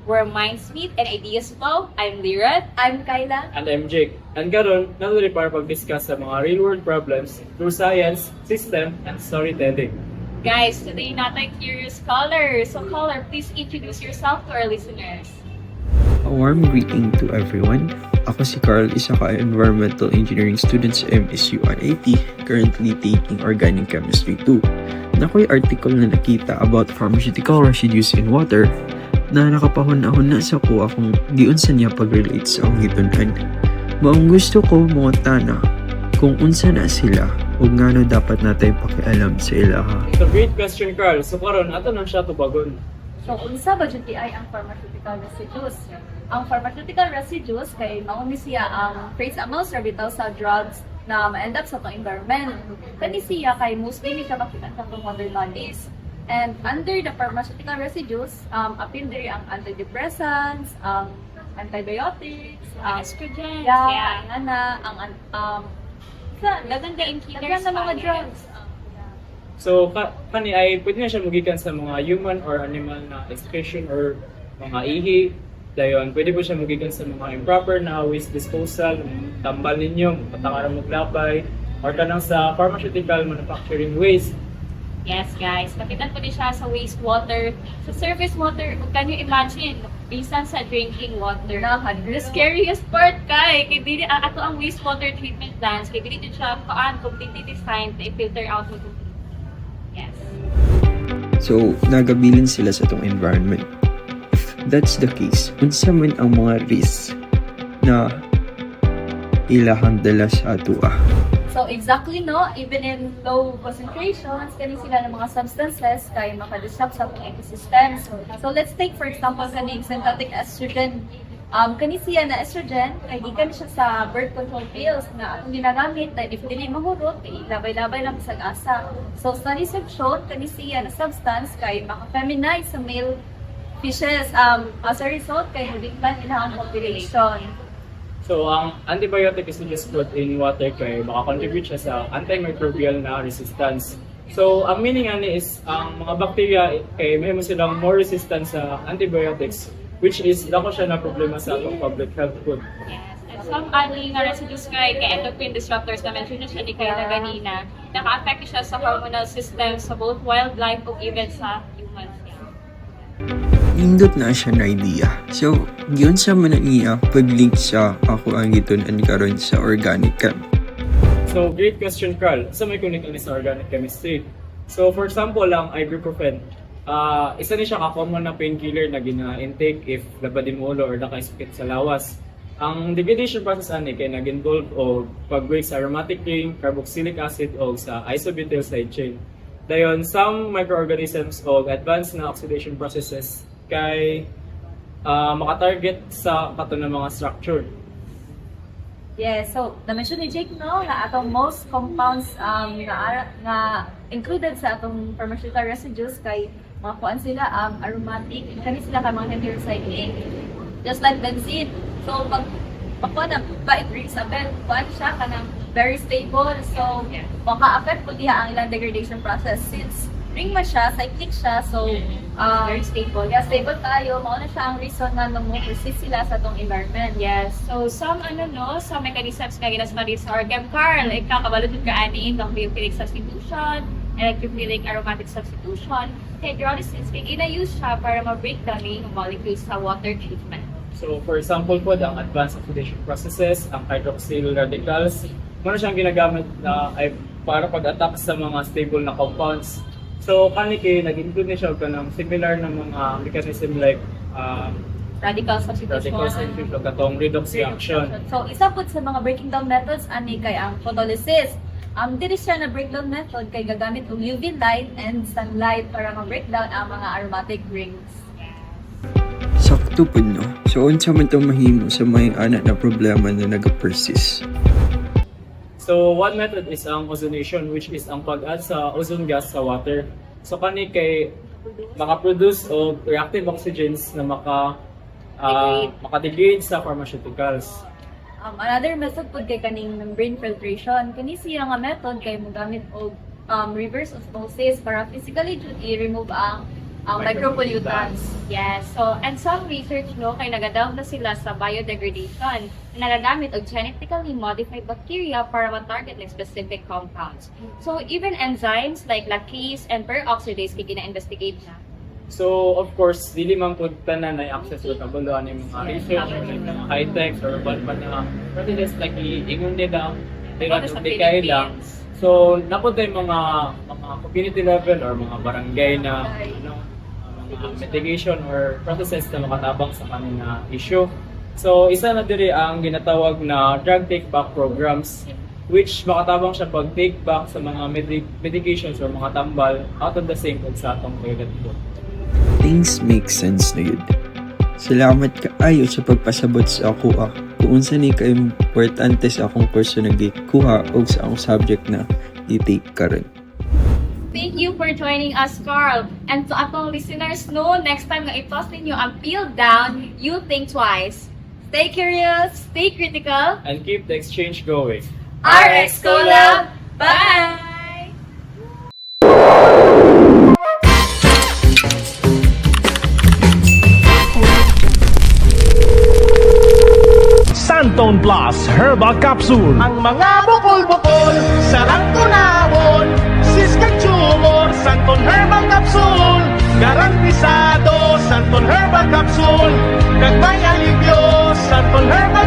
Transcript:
where minds meet and ideas flow. I'm Lirat. I'm Kyla. And I'm Jake. And karon, natuloy para pag-discuss sa mga real-world problems through science, system, and storytelling. Guys, today natin curious caller. So caller, please introduce yourself to our listeners. A warm greeting to everyone. Ako si Carl, isa ka environmental engineering student sa MSU IIT, currently taking organic chemistry 2. Nakoy article na nakita about pharmaceutical residues in water na nakapahon-ahon na sa kuha kung giunsa niya pag-relate sa akong gitunan. Maong gusto ko mga tana kung unsa na sila o ngano dapat natin pakialam sa ilaha. So great question, Carl. So karon, ato nang siya tubagon. So, unsa ba dyan ay ang pharmaceutical residues? Ang pharmaceutical residues kay mauni siya ang trace amounts or bitaw sa drugs na ma-end up sa itong environment. Kani siya kay mostly ni siya makita sa itong water bodies. And under the pharmaceutical residues, appear diri ang antidepressants, antibiotics, Estrogen. yeah, sa Dagan the daghan na mga drugs. So, kani ay pwede na siya magikan sa mga human or animal na excretion or mga ihi. Dayon, pwede po siya magikan sa mga improper na waste disposal, tambal ninyo, patakaran mo glabay, or kanang sa pharmaceutical manufacturing waste. Yes, guys. Kapitan po din siya sa wastewater. Sa surface water, can you imagine? Bisan sa drinking water. The scariest part kay dili ato ang wastewater treatment plants kay dili din siya completely designed to filter out mo. Yes. So, nagabilin sila sa itong environment. If that's the case, unsa man ang mga risks na ilahang dala sa atua? So exactly no, even in low concentrations, kani sila ng mga substances kay makadisrupt sa atong ecosystem. So let's take for example kani synthetic estrogen. Kani siya na estrogen kay gikan siya sa birth control pills na atong ginagamit na if dili mahurot kay labay-labay lang sa asa. So studies have shown kani siya na substance kay maka-feminize sa male fishes as a result kay nabigtan ilang population. So, ang antibiotic is just put in water kay makakontribute siya sa antimicrobial na resistance. So, ang meaning ani is ang mga bacteria kay may mo silang more resistant sa antibiotics, which is dako siya na problema sa atong public health food. Yes. And some other nga residues kay endocrine disruptors na mention na siya ni Kay na ganina. Naka-affect siya sa hormonal system sa both wildlife o even sa humans. Nindot na siya na idea. So, yun sa man niya pag-link sa ako ang gitunan karon sa organic chem. So, great question, Carl. Sa may connect ani sa organic chemistry. So, for example, ang ibuprofen, isa ni siya ka-common na painkiller na gina-intake if labadi mo ulo or naka-sakit sa lawas. Ang degradation process ani kay nag-involve og pag-break sa aromatic ring, carboxylic acid o sa isobutyl side chain. Dayon, some microorganisms o advanced na oxidation processes kay maka-target sa kato ng mga structure. Yes, so na-mention ni Jake no na atong most compounds na included sa atong pharmaceutical residues kay mga kuan sila aromatic, kani sila kay mga heterocyclic. Just like benzene. So pag pakuan na ba it brings a kuan siya kanang very stable. So maka-affect po diha ang ilang degradation process since ring man siya, cyclic siya, so Very stable. Yeah, stable tayo. Mauna siya ang reason na persist sila sa tong environment. Yes. So, some mechanisms nga ginasmari sa organ. Carl, ikaw kabalod ka ani ng biophilic substitution, electrophilic aromatic substitution, hydrolysis, kaya gina-use siya para ma-break down yung molecules sa water treatment. So, for example po, ang advanced oxidation processes, ang hydroxyl radicals, muna siyang ginagamit na ay para pag-attack sa mga stable na compounds. So, kaniki, nag-include niya siya ng similar na mga mechanism like Radical substitution. radical substitution, katong redox reaction. So, isa po sa mga breaking down methods ani kay ang photolysis. Dili siya na breakdown method kay gagamit og UV light and sunlight para ma-break down ang mga aromatic rings. Sakto po no. So, unsa man itong mahimo sa may anak na problema na nag-persist? So, one method is ang ozonation, which is ang pag-add sa ozone gas sa water. So, kani kay maka-produce o reactive oxygens na maka-degrade sa pharmaceuticals. Another method po kay kaning membrane filtration. Kani siya nga method kay mogamit og reverse osmosis para physically i-remove ang micropollutants. Yes. So, and some research, no, kay nagadaw na sila sa biodegradation na nagagamit og genetically modified bacteria para ma-target ng specific compounds. So, even enzymes like lactase and peroxidase kay gina-investigate na. So, of course, dili man po tanan ay access sa kabuluan ng mga research or like mga high-tech or what pa na practices like ingon nila, tira Sa ng dekay lang. Philippines. So, napod yung mga community level or mga barangay na mga mitigation or processes na makatabang sa kanina issue. So, isa na diri ang ginatawag na drug take-back programs which makatabang siya pag take back sa mga medications or mga tambal out of the sink kung sa atong toilet bowl. Things make sense na yun. Salamat kaayo sa pagpasabot sa ako kung unsa ni ka-importante sa akong kurso na gikuha o sa akong subject na i-take karon. Thank you for joining us, Carl. And to atong listeners, no, next time nga i-toss ninyo ang peel down, you think twice. Stay curious, stay critical. And keep the exchange going. RX Collab! Bye! Santon Plus Herbal Capsule. Ang mga bukol-bukol, sarang tunawon, siskag tumor, Santon Herbal Capsule. Garantisado, Santon Herbal Capsule. Kag may alivyo, Santon Herbal